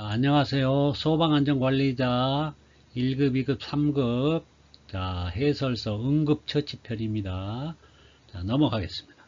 자, 안녕하세요. 소방안전관리자 1급, 2급, 3급 자, 해설서 응급처치편입니다. 자, 넘어가겠습니다.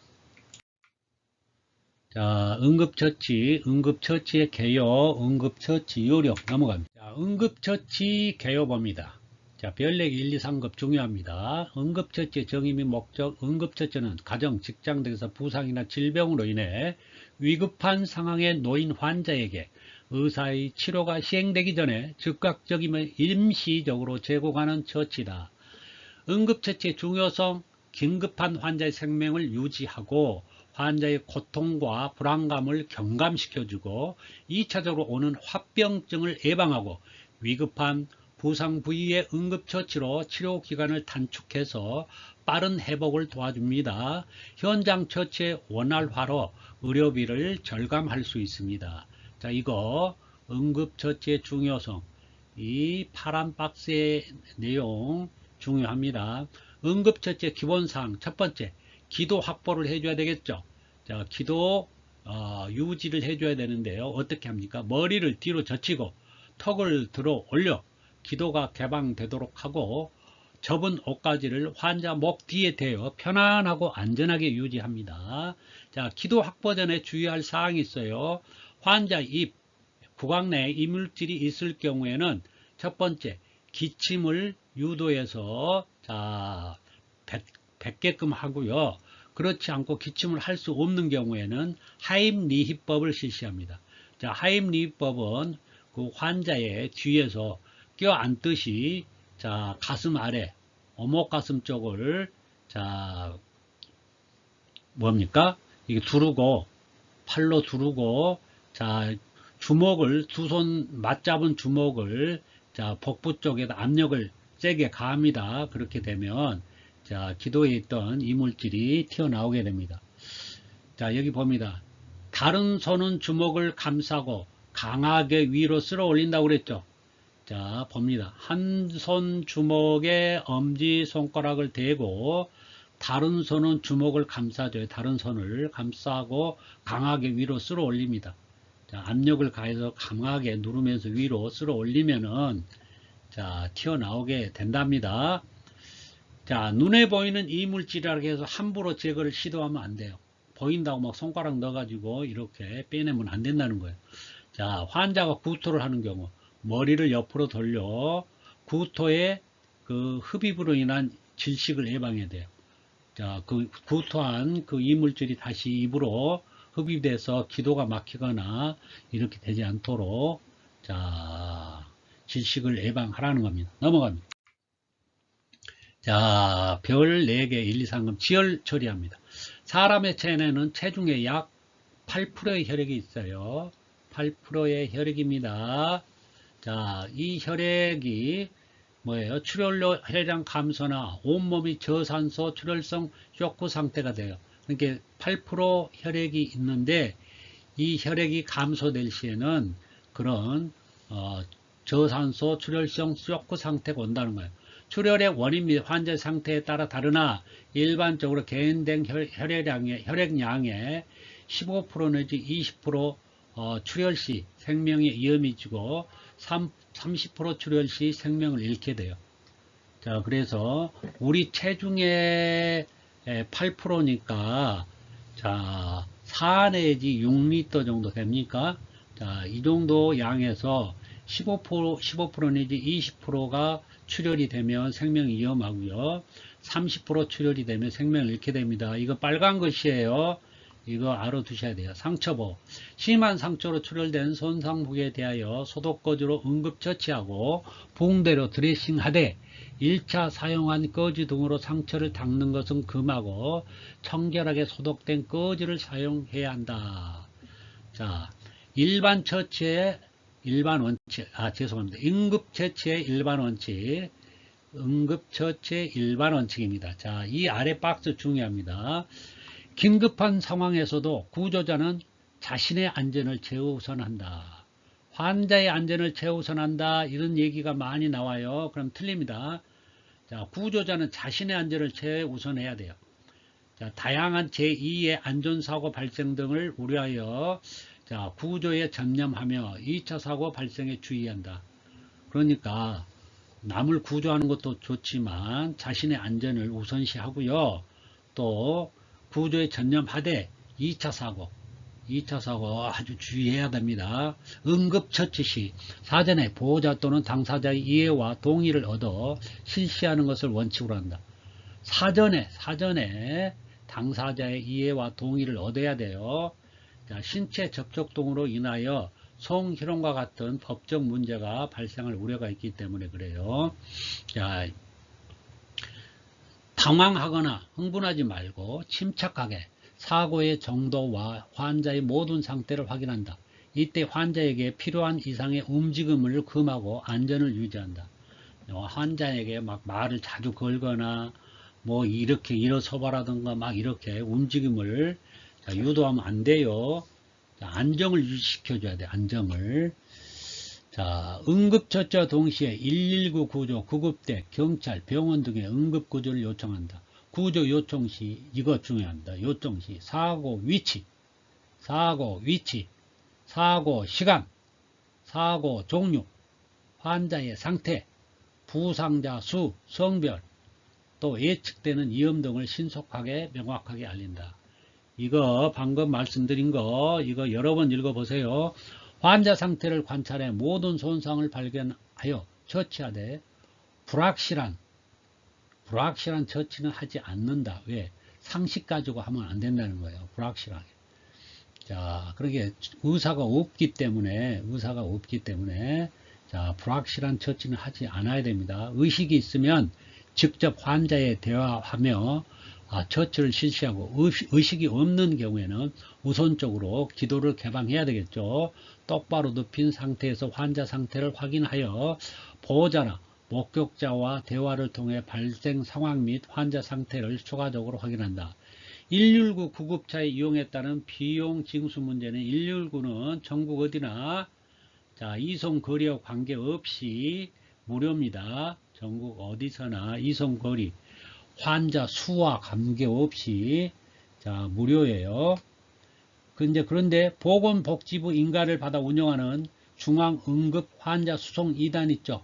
자, 응급처치의 개요, 응급처치 요령 넘어갑니다. 자, 응급처치 개요봅니다. 자, 별내기 1, 2, 3급 중요합니다. 응급처치의 정의 및 목적. 응급처치는 가정, 직장 등에서 부상이나 질병으로 인해 위급한 상황에 놓인 환자에게 의사의 치료가 시행되기 전에 즉각적이면 임시적으로 제공하는 처치다. 응급처치의 중요성, 긴급한 환자의 생명을 유지하고 환자의 고통과 불안감을 경감시켜주고 2차적으로 오는 화병증을 예방하고 위급한 부상 부위의 응급처치로 치료기간을 단축해서 빠른 회복을 도와줍니다. 현장 처치의 원활화로 의료비를 절감할 수 있습니다. 자, 이거 응급처치의 중요성, 이 파란 박스의 내용 중요합니다. 응급처치의 기본사항 첫 번째, 기도 확보를 해줘야 되겠죠. 자, 기도 유지를 해줘야 되는데요. 어떻게 합니까? 머리를 뒤로 젖히고 턱을 들어 올려 기도가 개방되도록 하고 접은 옷가지를 환자 목 뒤에 대어 편안하고 안전하게 유지합니다. 자, 기도 확보 전에 주의할 사항이 있어요. 환자 입, 구강 내에 이물질이 있을 경우에는 첫 번째, 기침을 유도해서 자, 뱉게끔 하고요. 그렇지 않고 기침을 할 수 없는 경우에는 하임리히법을 실시합니다. 자, 하임리히법은 그 환자의 뒤에서 껴안듯이 자, 가슴 아래, 오목가슴 쪽을 자, 뭡니까? 이게 두르고 팔로 두르고 자, 주먹을 두 손 맞잡은 주먹을 자, 복부 쪽에다 압력을 세게 가합니다. 그렇게 되면 자, 기도에 있던 이물질이 튀어나오게 됩니다. 자, 여기 봅니다. 다른 손은 주먹을 감싸고 강하게 위로 쓸어 올린다고 그랬죠. 자, 봅니다. 한 손 주먹에 엄지손가락을 대고 다른 손은 주먹을 감싸줘요. 다른 손을 감싸고 강하게 위로 쓸어 올립니다. 자, 압력을 가해서 강하게 누르면서 위로 쓸어 올리면은 자, 튀어나오게 된답니다. 자, 눈에 보이는 이물질이라고 해서 함부로 제거를 시도하면 안 돼요. 보인다고 막 손가락 넣어가지고 이렇게 빼내면 안 된다는 거예요. 자, 환자가 구토를 하는 경우 머리를 옆으로 돌려 구토의 그 흡입으로 인한 질식을 예방해야 돼요. 자, 그 구토한 그 이물질이 다시 입으로 흡입돼서 기도가 막히거나 이렇게 되지 않도록 자, 질식을 예방하라는 겁니다. 넘어갑니다. 자, 별 4개 1, 2, 3급 지혈 처리합니다. 사람의 체내는 체중의 약 8%의 혈액이 있어요. 8%의 혈액입니다. 자, 이 혈액이 뭐예요? 출혈로 혈액량 감소나 온몸이 저산소 출혈성 쇼크 상태가 돼요. 그러니까 8% 혈액이 있는데 이 혈액이 감소될 시에는 그런 저산소 출혈성 쇼크 상태가 온다는 거예요. 출혈의 원인 및 환자 상태에 따라 다르나 일반적으로 개인된 혈액량의 15% 내지 20% 출혈 시 생명의 위험이 지고 30% 출혈 시 생명을 잃게 돼요. 자, 그래서 우리 체중의 8%니까 자, 4 내지 6리터 정도 됩니까? 자, 이 정도 양에서 15% 내지 20%가 출혈이 되면 생명이 위험하고요. 30% 출혈이 되면 생명을 잃게 됩니다. 이거 빨간 것이에요. 이거 알아두셔야 돼요. 상처보. 심한 상처로 출혈된 손상 부위에 대하여 소독거즈로 응급처치하고 붕대로 드레싱하되 1차 사용한 거즈 등으로 상처를 닦는 것은 금하고 청결하게 소독된 거즈를 사용해야 한다. 자, 일반 처치의 일반 원칙, 죄송합니다. 응급처치의 일반 원칙, 응급처치의 일반 원칙입니다. 자, 이 아래 박스 중요합니다. 긴급한 상황에서도 구조자는 자신의 안전을 최우선한다. 환자의 안전을 최우선한다. 이런 얘기가 많이 나와요. 그럼 틀립니다. 자, 구조자는 자신의 안전을 최우선해야 돼요. 자, 다양한 제2의 안전사고 발생 등을 우려하여 자, 구조에 전념하며 2차 사고 발생에 주의한다. 그러니까 남을 구조하는 것도 좋지만 자신의 안전을 우선시하고요. 또 구조에 전념하되 2차 사고 아주 주의해야 됩니다. 응급처치 시 사전에 보호자 또는 당사자의 이해와 동의를 얻어 실시하는 것을 원칙으로 한다. 사전에 당사자의 이해와 동의를 얻어야 돼요. 자, 신체 접촉 등으로 인하여 성희롱과 같은 법적 문제가 발생할 우려가 있기 때문에 그래요. 자, 당황하거나 흥분하지 말고 침착하게 사고의 정도와 환자의 모든 상태를 확인한다. 이때 환자에게 필요한 이상의 움직임을 금하고 안전을 유지한다. 환자에게 막 말을 자주 걸거나 뭐 이렇게 일어서봐라든가 막 이렇게 움직임을 유도하면 안 돼요. 안정을 유지시켜줘야 돼. 안정을. 자, 응급처치와 동시에 119 구조, 구급대, 경찰, 병원 등의 응급구조를 요청한다. 구조 요청 시 이거 중요합니다. 요청 시 사고 위치, 사고 시간, 사고 종류, 환자의 상태, 부상자 수, 성별, 또 예측되는 위험 등을 신속하게 명확하게 알린다. 이거 방금 말씀드린 거 이거 여러 번 읽어보세요. 환자 상태를 관찰해 모든 손상을 발견하여 처치하되 불확실한 처치는 하지 않는다. 왜? 상식 가지고 하면 안 된다는 거예요. 불확실하게. 자, 그러게 의사가 없기 때문에 자, 불확실한 처치는 하지 않아야 됩니다. 의식이 있으면 직접 환자에 대화하며 처치를 실시하고 의식이 없는 경우에는 우선적으로 기도를 개방해야 되겠죠. 똑바로 눕힌 상태에서 환자 상태를 확인하여 보호자나 목격자와 대화를 통해 발생 상황 및 환자 상태를 추가적으로 확인한다. 119 구급차에 이용에 따른 비용 징수 문제는 119는 전국 어디나 자, 이송 거리와 관계없이 무료입니다. 전국 어디서나 이송 거리 환자 수와 관계없이 자, 무료예요. 그런데 보건복지부 인가를 받아 운영하는 중앙응급 환자 수송 2단 있죠.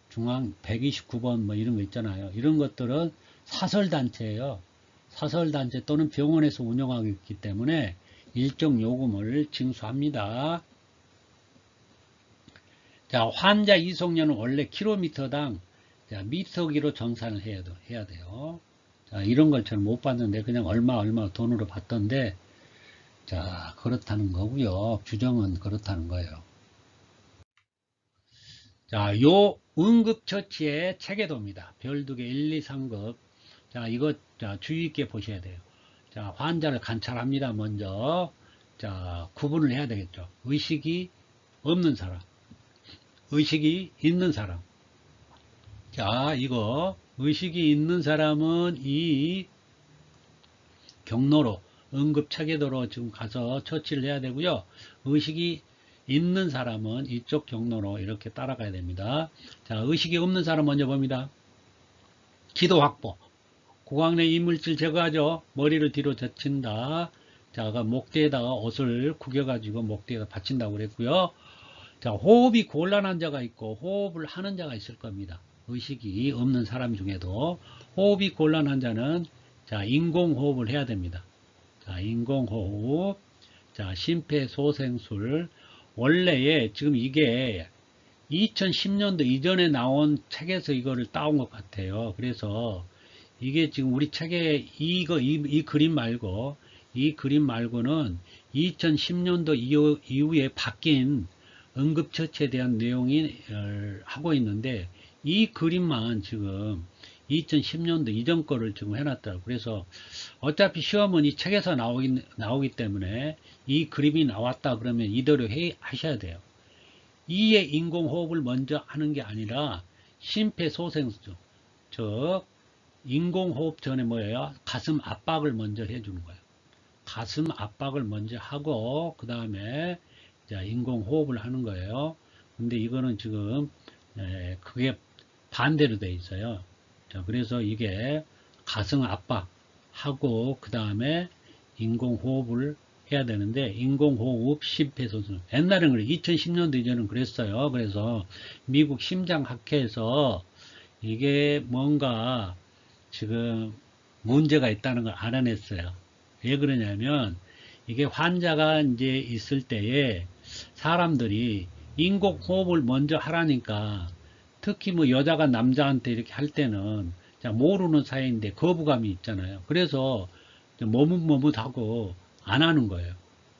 중앙 129번 뭐 이런 거 있잖아요. 이런 것들은 사설단체예요. 사설단체 또는 병원에서 운영하고 있기 때문에 일정 요금을 징수합니다. 자, 환자 이송료는 원래 킬로미터당 미터기로 정산을 해야 돼요. 자, 이런 걸 잘 못 받는데 그냥 얼마 돈으로 받던데 자, 그렇다는 거고요. 규정은 그렇다는 거예요. 자, 요 응급처치의 체계도입니다. 별두개 1, 2, 3급. 자, 이거 자, 주의 있게 보셔야 돼요. 자, 환자를 관찰합니다. 먼저. 자, 구분을 해야 되겠죠. 의식이 없는 사람, 의식이 있는 사람. 자, 이거 의식이 있는 사람은 이 경로로 응급체계도로 지금 가서 처치를 해야 되고요. 의식이 있는 사람은 이쪽 경로로 이렇게 따라가야 됩니다. 자, 의식이 없는 사람 먼저 봅니다. 기도 확보. 구강 내 이물질 제거하죠. 머리를 뒤로 젖힌다. 자, 목대에다가 옷을 구겨가지고 목대에다 받친다고 그랬고요. 자, 호흡이 곤란한 자가 있고 호흡을 하는 자가 있을 겁니다. 의식이 없는 사람 중에도 호흡이 곤란한 자는 자, 인공호흡을 해야 됩니다. 자, 인공호흡. 자, 심폐소생술. 원래에 지금 이게 2010년도 이전에 나온 책에서 이거를 따온 것 같아요. 그래서 이게 지금 우리 책에 이 그림 말고는 2010년도 이후에 바뀐 응급처치에 대한 내용이 하고 있는데 이 그림만 지금 2010년도 이전 거를 지금 해놨더라고요. 그래서 어차피 시험은 이 책에서 나오기 때문에 이 그림이 나왔다 그러면 이대로 하셔야 돼요. 이에 인공호흡을 먼저 하는 게 아니라 심폐소생술, 즉 인공호흡 전에 뭐예요? 가슴 압박을 먼저 해주는 거예요. 가슴 압박을 먼저 하고 그 다음에 인공호흡을 하는 거예요. 근데 이거는 지금 그게 반대로 돼 있어요. 자, 그래서 이게 가슴 압박하고 그 다음에 인공호흡을 해야 되는데 인공호흡 심폐소생 옛날에는 그래 2010년도 이전은 그랬어요. 그래서 미국 심장학회에서 이게 뭔가 지금 문제가 있다는 걸 알아냈어요. 왜 그러냐면 이게 환자가 이제 있을 때에 사람들이 인공호흡을 먼저 하라니까 특히 뭐 여자가 남자한테 이렇게 할 때는 모르는 사이인데 거부감이 있잖아요. 그래서 머뭇머뭇하고 안 하는 거예요.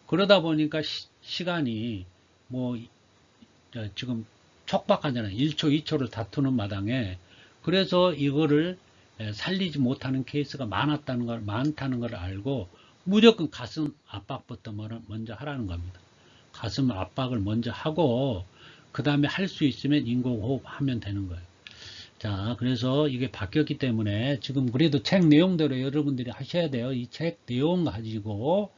그러다 보니까 시간이 뭐 지금 촉박하잖아요. 1초, 2초를 다투는 마당에 그래서 이거를 살리지 못하는 케이스가 많다는 걸 알고 무조건 가슴 압박부터 먼저 하라는 겁니다. 가슴 압박을 먼저 하고 그 다음에 할 수 있으면 인공호흡 하면 되는 거예요. 자, 그래서 이게 바뀌었기 때문에 지금 그래도 책 내용대로 여러분들이 하셔야 돼요. 이 책 내용 가지고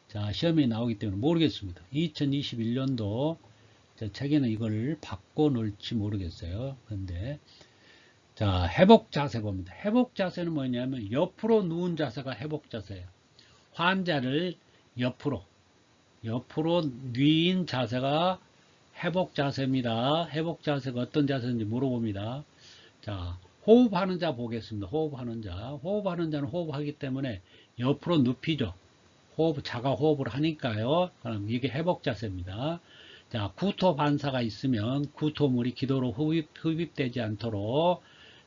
자, 시험에 나오기 때문에 모르겠습니다. 2021년도 책에는 이걸 바꿔놓을지 모르겠어요. 근데 자, 회복 자세 봅니다. 회복 자세는 뭐냐면 옆으로 누운 자세가 회복 자세예요. 환자를 옆으로 뉘인 자세가 회복 자세입니다. 회복 자세가 어떤 자세인지 물어봅니다. 자, 호흡하는 자 보겠습니다. 호흡하는 자는 호흡하기 때문에 옆으로 눕히죠. 자가 호흡을 하니까요. 그럼 이게 회복 자세입니다. 자, 구토 반사가 있으면 구토물이 기도로 흡입되지 않도록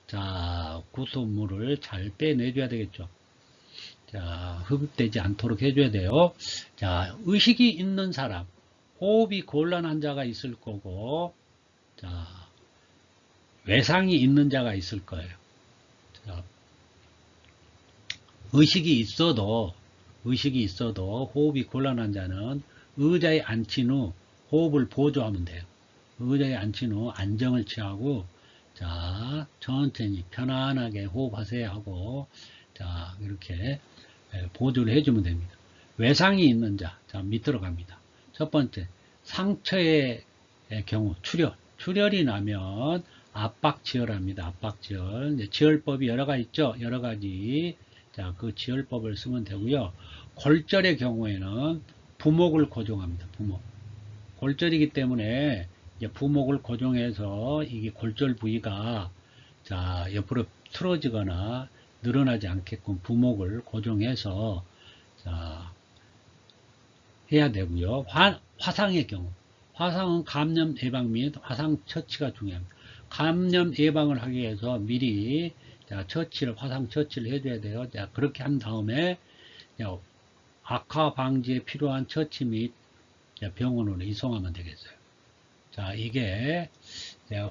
자, 구토물을 잘 빼내줘야 되겠죠. 자, 흡입되지 않도록 해줘야 돼요. 자, 의식이 있는 사람, 호흡이 곤란한 자가 있을 거고, 자, 외상이 있는 자가 있을 거예요. 자, 의식이 있어도 호흡이 곤란한 자는 의자에 앉힌 후 호흡을 보조하면 돼요. 의자에 앉힌 후 안정을 취하고, 자, 천천히 편안하게 호흡하세요 하고, 자, 이렇게 보조를 해주면 됩니다. 외상이 있는 자, 자, 밑으로 갑니다. 첫 번째, 상처의 경우, 출혈이 나면 압박지혈합니다. 압박지혈. 이제 지혈법이 여러 가지 있죠? 여러 가지. 자, 그 지혈법을 쓰면 되고요. 골절의 경우에는 부목을 고정합니다. 부목. 골절이기 때문에 이제 부목을 고정해서 이게 골절 부위가 자, 옆으로 틀어지거나 늘어나지 않게끔 부목을 고정해서 자, 해야 되고요. 화상의 경우, 화상은 감염 예방 및 화상 처치가 중요합니다. 감염 예방을 하기 위해서 미리 자, 화상 처치를 해줘야 돼요. 자, 그렇게 한 다음에 자, 악화 방지에 필요한 처치 및 병원으로 이송하면 되겠어요. 자, 이게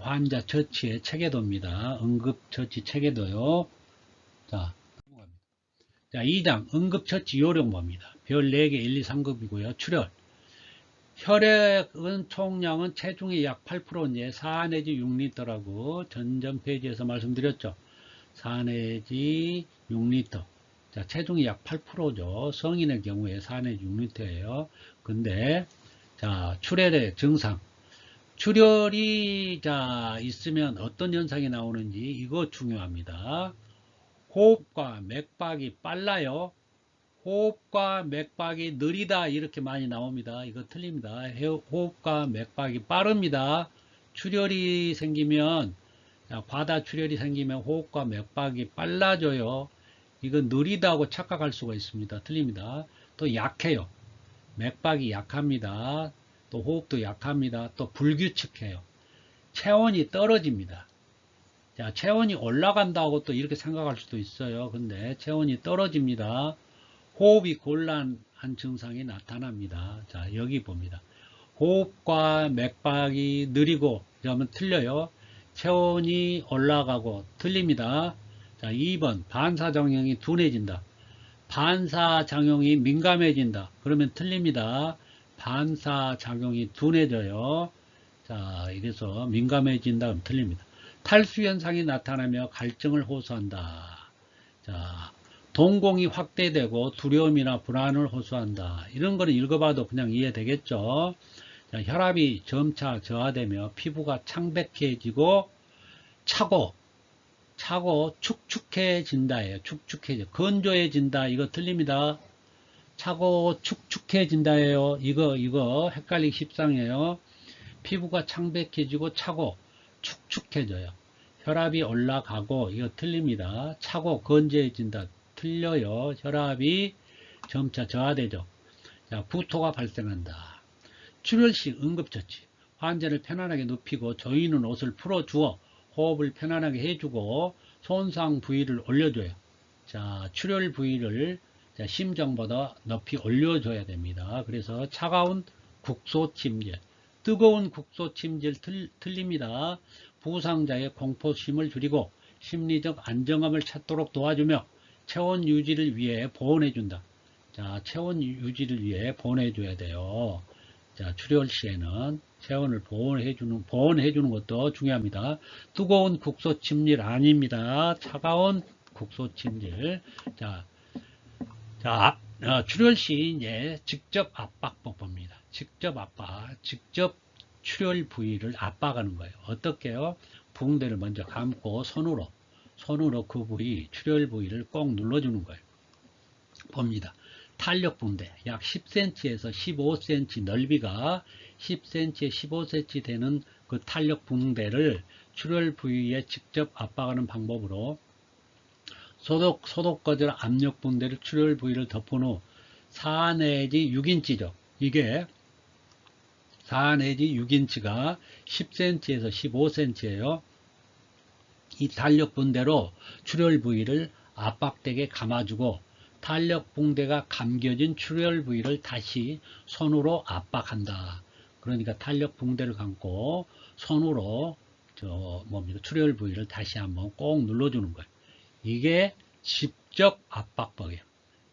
환자 처치의 체계도입니다. 응급처치 체계도요. 자, 2장 응급처치 요령봅니다. 별 4개 1, 2, 3급이고요. 출혈. 혈액은 총량은 체중의 약 8%인데 4 내지 6리터라고 전전 페이지에서 말씀드렸죠. 4 내지 6리터. 자, 체중이 약 8%죠. 성인의 경우에 4 내지 6리터예요. 근데 자, 출혈의 증상. 출혈이 자 있으면 어떤 현상이 나오는지 이거 중요합니다. 호흡과 맥박이 빨라요. 호흡과 맥박이 느리다 이렇게 많이 나옵니다. 이거 틀립니다. 호흡과 맥박이 빠릅니다. 출혈이 생기면 과다 출혈이 생기면 호흡과 맥박이 빨라져요. 이거 느리다고 착각할 수가 있습니다. 틀립니다. 또 약해요. 맥박이 약합니다. 또 호흡도 약합니다. 또 불규칙해요. 체온이 떨어집니다. 자, 체온이 올라간다고 또 이렇게 생각할 수도 있어요. 근데 체온이 떨어집니다. 호흡이 곤란한 증상이 나타납니다. 자, 여기 봅니다. 호흡과 맥박이 느리고 그러면 틀려요. 체온이 올라가고 틀립니다. 자, 2번 반사작용이 둔해진다. 반사작용이 민감해진다. 그러면 틀립니다. 반사작용이 둔해져요. 자, 이래서 민감해진다. 그러면 틀립니다. 탈수현상이 나타나며 갈증을 호소한다. 자, 동공이 확대되고 두려움이나 불안을 호소한다. 이런 거는 읽어봐도 그냥 이해되겠죠. 자, 혈압이 점차 저하되며 피부가 창백해지고 차고 축축해진다예요. 축축해져. 건조해진다. 이거 틀립니다. 차고 축축해진다예요. 이거 헷갈리기 십상이에요. 피부가 창백해지고 차고 축축해져요. 혈압이 올라가고 이거 틀립니다. 차고 건조해진다. 틀려요. 혈압이 점차 저하되죠. 자, 구토가 발생한다. 출혈 시 응급처치. 환자를 편안하게 눕히고 조이는 옷을 풀어주어 호흡을 편안하게 해주고 손상 부위를 올려줘요. 자, 출혈 부위를 심장보다 높이 올려줘야 됩니다. 그래서 차가운 국소침질, 뜨거운 국소침질 틀립니다. 부상자의 공포심을 줄이고 심리적 안정감을 찾도록 도와주며 체온 유지를 위해 보온해준다. 자, 체온 유지를 위해 보온해줘야 돼요. 자, 출혈 시에는 체온을 보온해주는 것도 중요합니다. 뜨거운 국소침질 아닙니다. 차가운 국소침질. 출혈 시 이제 직접 압박법입니다. 직접 출혈 부위를 압박하는 거예요. 어떻게요? 붕대를 먼저 감고 손으로 그 부위, 출혈 부위를 꼭 눌러주는 거예요. 봅니다. 탄력 붕대 약 10cm에서 15cm 넓이가 10cm에 15cm 되는 그 탄력 붕대를 출혈 부위에 직접 압박하는 방법으로 소독 거절 압력 붕대를 출혈 부위를 덮은 후 4 내지 6인치죠. 이게 4 내지 6인치가 10cm에서 15cm예요. 이 탄력 붕대로 출혈 부위를 압박되게 감아주고 탄력 붕대가 감겨진 출혈 부위를 다시 손으로 압박한다. 그러니까 탄력 붕대를 감고 손으로 출혈 부위를 다시 한번 꼭 눌러주는 거예요. 이게 직접 압박법이에요.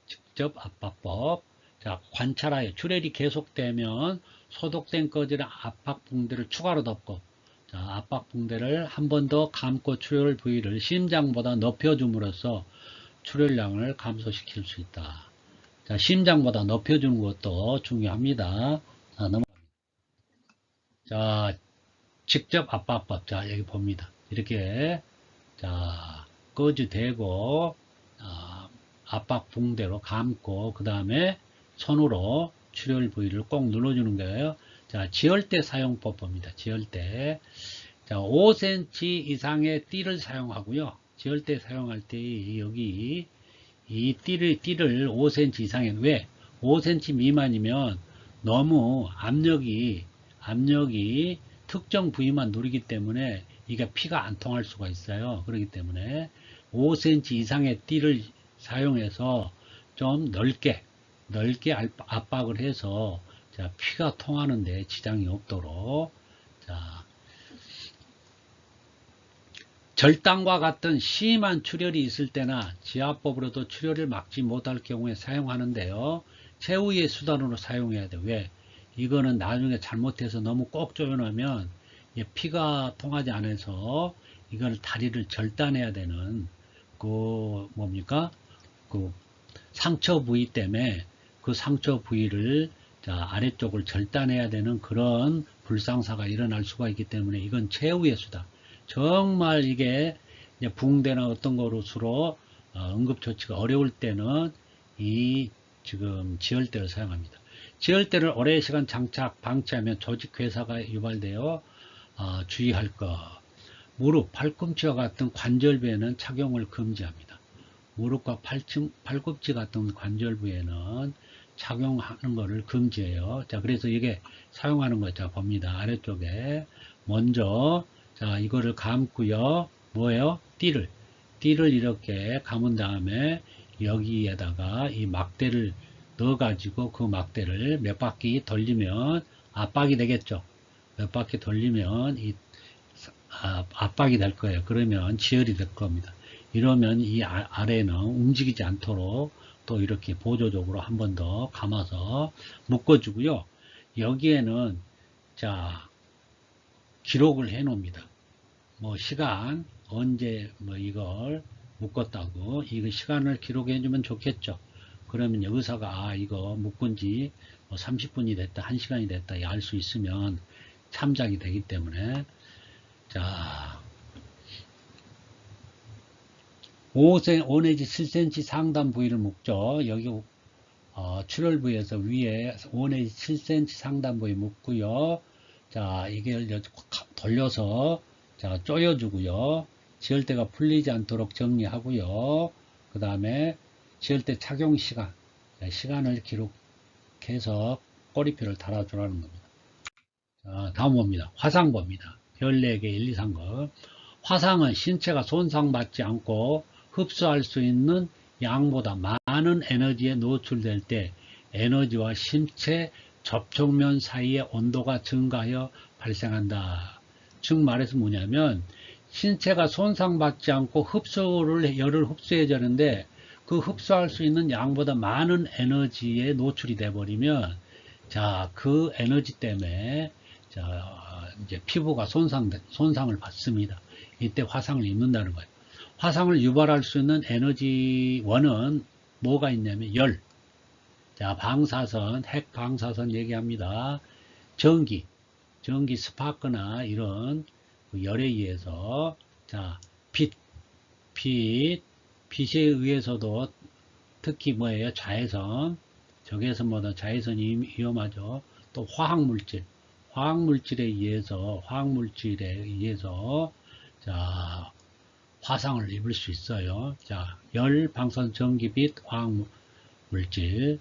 직접 압박법. 자, 관찰하여 출혈이 계속되면 소독된 꺼질 압박 붕대를 추가로 덮고, 자, 압박 붕대를 한 번 더 감고 출혈 부위를 심장보다 높여줌으로써 출혈량을 감소시킬 수 있다. 자, 심장보다 높여주는 것도 중요합니다. 자, 자, 직접 압박법. 자, 여기 봅니다. 이렇게, 자, 거즈대고, 압박 붕대로 감고, 그 다음에 손으로 출혈 부위를 꼭 눌러주는 거예요. 자, 지혈대 사용법 봅니다. 지혈대. 자, 5cm 이상의 띠를 사용하고요. 지혈대 사용할 때 여기 이 띠를 5cm 이상에 왜 5cm 미만이면 너무 압력이 특정 부위만 누르기 때문에 이게 피가 안 통할 수가 있어요. 그렇기 때문에 5cm 이상의 띠를 사용해서 좀 넓게 압박을 해서 자, 피가 통하는데 지장이 없도록. 자, 절단과 같은 심한 출혈이 있을 때나 지압법으로도 출혈을 막지 못할 경우에 사용하는데요. 최후의 수단으로 사용해야 돼요. 왜? 이거는 나중에 잘못해서 너무 꼭 조여놓으면 피가 통하지 않아서 이걸 다리를 절단해야 되는 그 상처 부위 때문에 그 상처 부위를 자, 아래쪽을 절단해야 되는 그런 불상사가 일어날 수가 있기 때문에 이건 최후의 수단. 정말 이게 붕대나 어떤 것으로 응급조치가 어려울 때는 이 지금 지혈대를 사용합니다. 지혈대를 오랜 시간 방치하면 조직괴사가 유발되어 주의할 것. 무릎, 팔꿈치와 같은 관절부에는 착용을 금지합니다. 무릎과 팔꿈치 같은 관절부에는 착용하는 것을 금지해요. 자, 그래서 이게 사용하는 거, 자, 봅니다. 아래쪽에. 먼저, 자, 이거를 감고요. 뭐예요? 띠를 이렇게 감은 다음에 여기에다가 이 막대를 넣어가지고 그 막대를 몇 바퀴 돌리면 압박이 되겠죠. 몇 바퀴 돌리면 압박이 될 거예요. 그러면 지혈이 될 겁니다. 이러면 이 아래는 움직이지 않도록 또 이렇게 보조적으로 한 번 더 감아서 묶어주고요. 여기에는 자, 기록을 해 놓습니다. 시간, 언제 이걸 묶었다고 이거 시간을 기록해 주면 좋겠죠. 그러면 의사가 이거 묶은 지 30분이 됐다, 1시간이 됐다 알 수 있으면 참작이 되기 때문에. 자, 5 내지 7cm 상단 부위를 묶죠. 여기 출혈 부위에서 위에 5 내지 7cm 상단 부위 묶고요. 자, 이게 돌려서 자, 조여주고요. 지혈대가 풀리지 않도록 정리하고요. 그 다음에 지혈대 착용 시간, 시간을 기록해서 꼬리표를 달아주라는 겁니다. 자, 다음 봅니다. 화상 봅니다. 별 4개 1, 2, 3급. 화상은 신체가 손상받지 않고 흡수할 수 있는 양보다 많은 에너지에 노출될 때 에너지와 신체 접촉면 사이의 온도가 증가하여 발생한다. 즉 말해서 뭐냐면 신체가 손상받지 않고 열을 흡수해 주는데 그 흡수할 수 있는 양보다 많은 에너지에 노출이 돼 버리면 자, 그 에너지 때문에 자, 이제 피부가 손상을 받습니다. 이때 화상을 입는다는 거예요. 화상을 유발할 수 있는 에너지원은 뭐가 있냐면 열. 자, 방사선, 핵 방사선 얘기합니다. 전기 스파크나 이런 열에 의해서 자, 빛에 의해서도 특히 뭐예요? 자외선, 적외선보다 자외선이 위험하죠. 또 화학물질에 의해서 자, 화상을 입을 수 있어요. 자, 열, 방사선, 전기, 빛, 화학물질.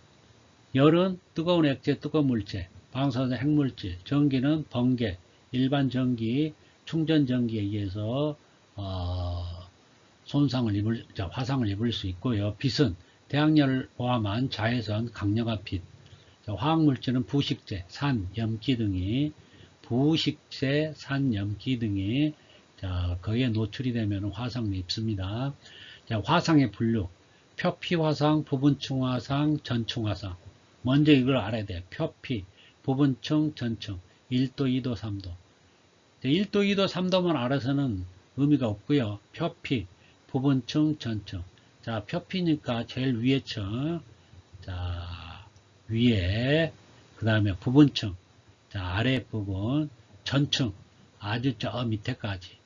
열은 뜨거운 액체, 뜨거운 물체, 방사선, 핵물질, 전기는 번개, 일반 전기, 충전 전기에 의해서 화상을 입을 수 있고요. 빛은 태양열을 포함한 자외선, 강력한 빛. 자, 화학물질은 부식재, 산, 염기 등이 자, 거기에 노출이 되면 화상을 입습니다. 자, 화상의 분류. 표피 화상, 부분층 화상, 전층 화상. 먼저 이걸 알아야 돼요. 표피, 부분층, 전층. 1도, 2도, 3도. 1도, 2도, 3도만 알아서는 의미가 없고요. 표피, 부분층, 전층. 자, 표피니까 제일 위에 층. 자, 위에. 그 다음에 부분층. 자, 아래 부분. 전층. 아주 저 밑에까지.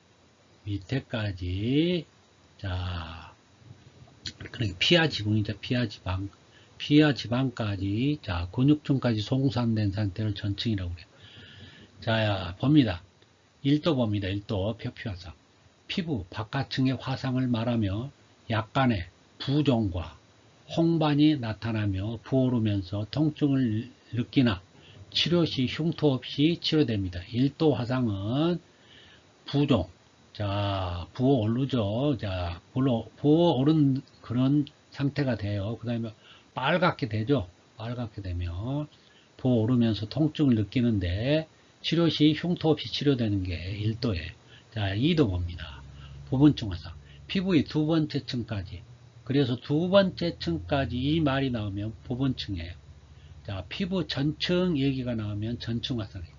자, 그러니까 피하 지붕이죠. 피하 지방까지, 자, 근육층까지 송산된 상태를 전층이라고 그래요. 자, 봅니다. 1도 봅니다. 1도 표피화상. 피부 바깥층의 화상을 말하며 약간의 부종과 홍반이 나타나며 부어오르면서 통증을 느끼나 치료 시 흉터 없이 치료됩니다. 1도 화상은 부종, 자, 부어오르죠. 자, 부어오른 그런 상태가 돼요. 그 다음에 빨갛게 되죠. 빨갛게 되면 부어오르면서 통증을 느끼는데 치료 시 흉터 없이 치료되는 게 1도에. 자, 2도 봅니다. 부분층 화상. 피부의 두 번째 층까지. 그래서 두 번째 층까지 이 말이 나오면 부분층이에요. 자, 피부 전층 얘기가 나오면 전층 화상이에요.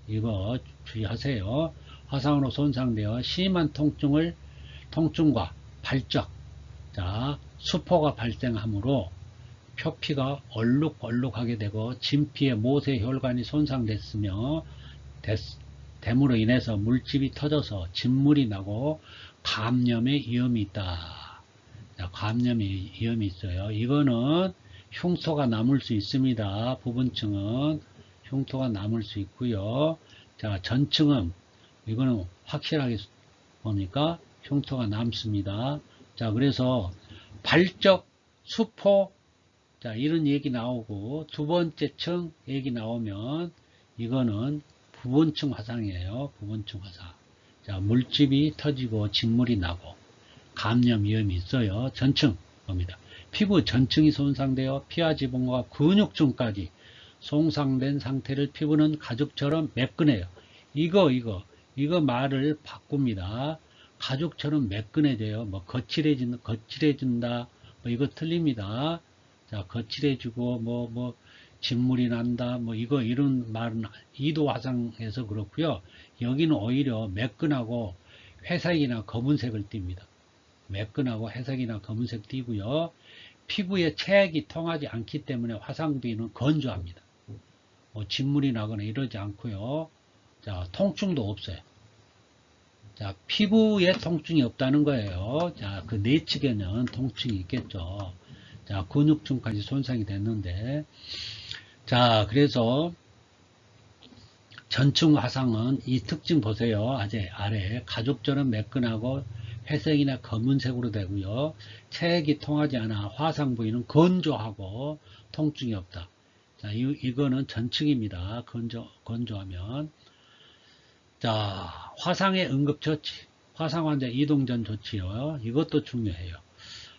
이거 주의하세요. 화상으로 손상되어 심한 통증과 발적, 자, 수포가 발생하므로 표피가 얼룩얼룩하게 되고 진피의 모세 혈관이 손상됐으며 됨으로 인해서 물집이 터져서 진물이 나고 감염의 위험이 있다. 자, 감염의 위험이 있어요. 이거는 흉터가 남을 수 있습니다. 부분층은 흉터가 남을 수 있고요. 자, 전층은 이거는 확실하게 보니까 흉터가 남습니다. 자, 그래서 발적, 수포, 자, 이런 얘기 나오고 두 번째 층 얘기 나오면 이거는 부분층 화상이에요. 부분층 화상. 자, 물집이 터지고 진물이 나고 감염 위험이 있어요. 전층 봅니다. 피부 전층이 손상되어 피하 지붕과 근육층까지 손상된 상태를 피부는 가죽처럼 매끈해요. 이거 말을 바꿉니다. 가죽처럼 매끈해져요. 뭐 거칠해진다. 뭐 이거 틀립니다. 자, 거칠해지고 진물이 난다. 뭐 이런 말은 2도 화상에서 그렇고요. 여기는 오히려 매끈하고 회색이나 검은색을 띱니다. 매끈하고 회색이나 검은색 띄고요. 피부에 체액이 통하지 않기 때문에 화상 부위는 건조합니다. 진물이 나거나 이러지 않고요. 자, 통증도 없어요. 자, 피부에 통증이 없다는 거예요. 자, 그 내측에는 통증이 있겠죠. 자, 근육층까지 손상이 됐는데, 자, 그래서 전층 화상은 이 특징 보세요. 아래 가죽절은 매끈하고 회색이나 검은색으로 되고요. 체액이 통하지 않아 화상 부위는 건조하고 통증이 없다. 자, 이거는 전층입니다. 건조하면. 자, 화상의 응급처치. 화상 환자 이동전 조치요. 이것도 중요해요.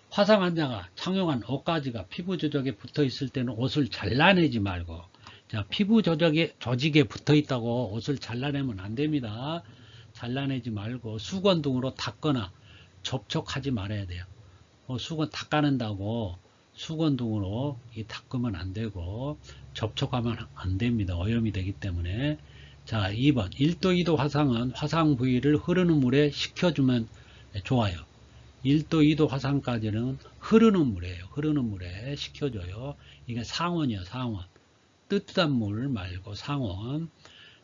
화상 환자가 착용한 옷가지가 피부 조직에 붙어 있을 때는 옷을 잘라내지 말고, 자, 피부 조직에 붙어 있다고 옷을 잘라내면 안 됩니다. 잘라내지 말고 수건 등으로 닦거나 접촉하지 말아야 돼요. 수건 닦아낸다고 수건 등으로 닦으면 안 되고 접촉하면 안 됩니다. 오염이 되기 때문에. 자, 2번 1도 2도 화상은 화상 부위를 흐르는 물에 식혀주면 좋아요. 1도 2도 화상까지는 흐르는 물이에요. 흐르는 물에 식혀줘요. 이게 상온이요. 상온. 뜨뜻한 물 말고 상온.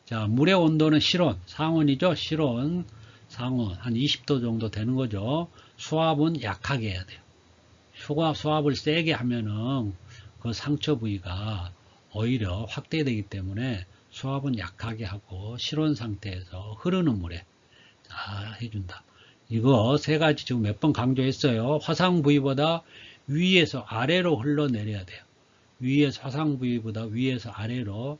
자, 물의 온도는 실온. 상온이죠. 실온. 상온. 한 20도 정도 되는 거죠. 수압은 약하게 해야 돼요. 수압을 세게 하면은 그 상처 부위가 오히려 확대되기 때문에 수압은 약하게 하고 실온 상태에서 흐르는 물에 해준다. 이거 세 가지 지금 몇 번 강조했어요. 화상 부위보다 위에서 아래로 흘러내려야 돼요. 화상 부위보다 위에서 아래로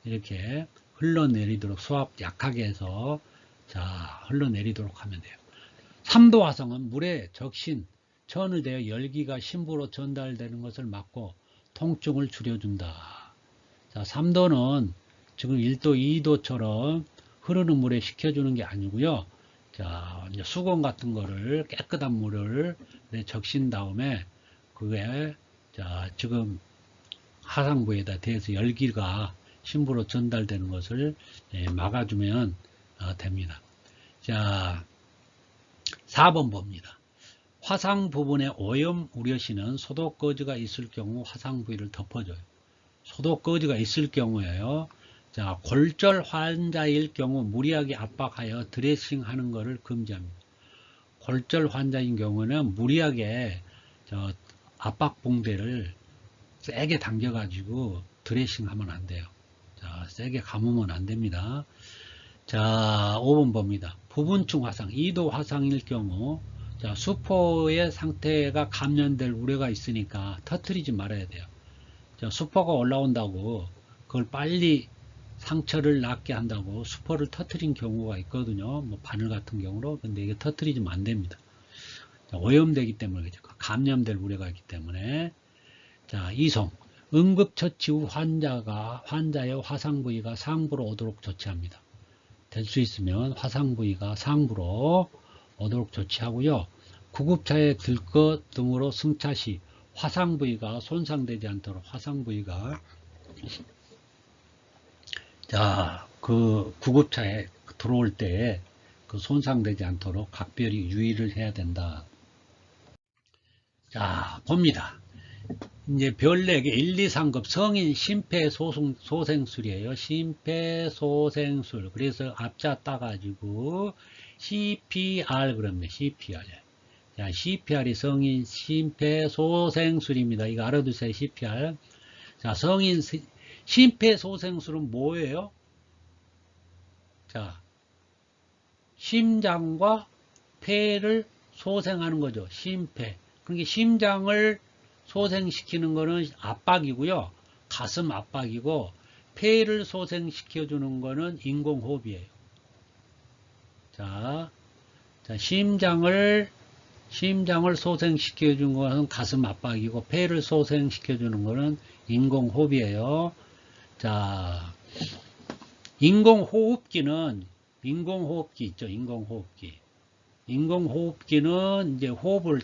이렇게 흘러내리도록 수압 약하게 해서 흘러내리도록 하면 돼요. 3도 화상은 물에 적신 천을 대어 열기가 심부로 전달되는 것을 막고 통증을 줄여준다. 자, 3도는 지금 1도, 2도처럼 흐르는 물에 식혀주는 게 아니고요. 자, 이제 수건 같은 거를 깨끗한 물을 적신 다음에 그게 지금 하상부에다 대해서 열기가 심부로 전달되는 것을 막아주면 됩니다. 자, 4번 봅니다. 화상 부분에 오염 우려시는 소독거즈가 있을 경우 화상 부위를 덮어줘요. 소독거즈가 있을 경우에요. 자, 골절 환자일 경우 무리하게 압박하여 드레싱 하는 것을 금지합니다. 골절 환자인 경우는 무리하게 압박 붕대를 세게 당겨가지고 드레싱 하면 안 돼요. 자, 세게 감으면 안 됩니다. 자, 5번 봅니다. 부분층 화상, 2도 화상일 경우, 자, 수포의 상태가 감염될 우려가 있으니까 터뜨리지 말아야 돼요. 자, 수포가 올라온다고 그걸 빨리 상처를 낫게 한다고 수포를 터뜨린 경우가 있거든요. 뭐 바늘 같은 경우로. 근데 이게 터뜨리지면 안 됩니다. 자, 오염되기 때문에, 감염될 우려가 있기 때문에. 자, 이송. 응급처치 후 환자의 화상 부위가 상부로 오도록 조치합니다. 될 수 있으면 화상 부위가 상부로 오도록 조치하고요. 구급차에 들 것 등으로 승차 시 화상 부위가 손상되지 않도록 화상 부위가 그 구급차에 들어올 때 그 손상되지 않도록 각별히 유의를 해야 된다. 자, 봅니다. 이제 별 4개 1, 2, 3급 성인 심폐소생술이에요. 심폐소생술. 그래서 앞자 따가지고 CPR 그럽니다. CPR. 자, CPR이 성인 심폐소생술입니다. 이거 알아두세요. CPR. 자, 성인 심폐소생술은 뭐예요? 자, 심장과 폐를 소생하는 거죠. 심폐. 그러니까 심장을 소생시키는 거는 압박이고요. 가슴 압박이고, 폐를 소생시켜주는 거는 인공호흡이에요. 자, 심장을 소생시켜주는 것은 가슴 압박이고, 폐를 소생시켜주는 거는 인공호흡이에요. 자, 인공호흡기 있죠. 인공호흡기. 인공호흡기는 이제 호흡을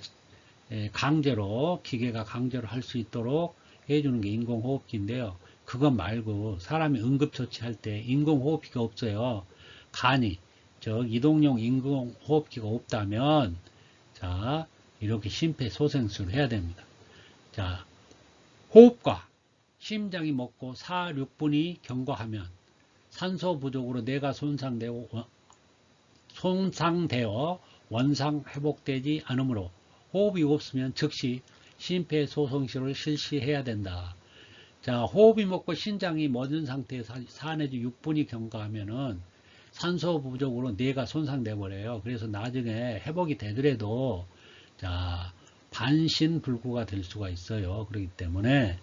기계가 강제로 할 수 있도록 해주는 게 인공호흡기인데요. 그거 말고 사람이 응급처치할 때 인공호흡기가 없어요. 이동용 인공호흡기가 없다면, 자, 이렇게 심폐소생술을 해야 됩니다. 자, 호흡과 심장이 먹고 4, 6분이 경과하면 산소 부족으로 뇌가 손상되어 원상 회복되지 않으므로 호흡이 없으면 즉시 심폐소생술을 실시해야 된다. 자, 호흡이 멎고 신장이 멎은 상태에서 4 내지 6분이 경과하면은 산소 부족으로 뇌가 손상돼 버려요. 그래서 나중에 회복이 되더라도 자, 반신불구가 될 수가 있어요. 그렇기 때문에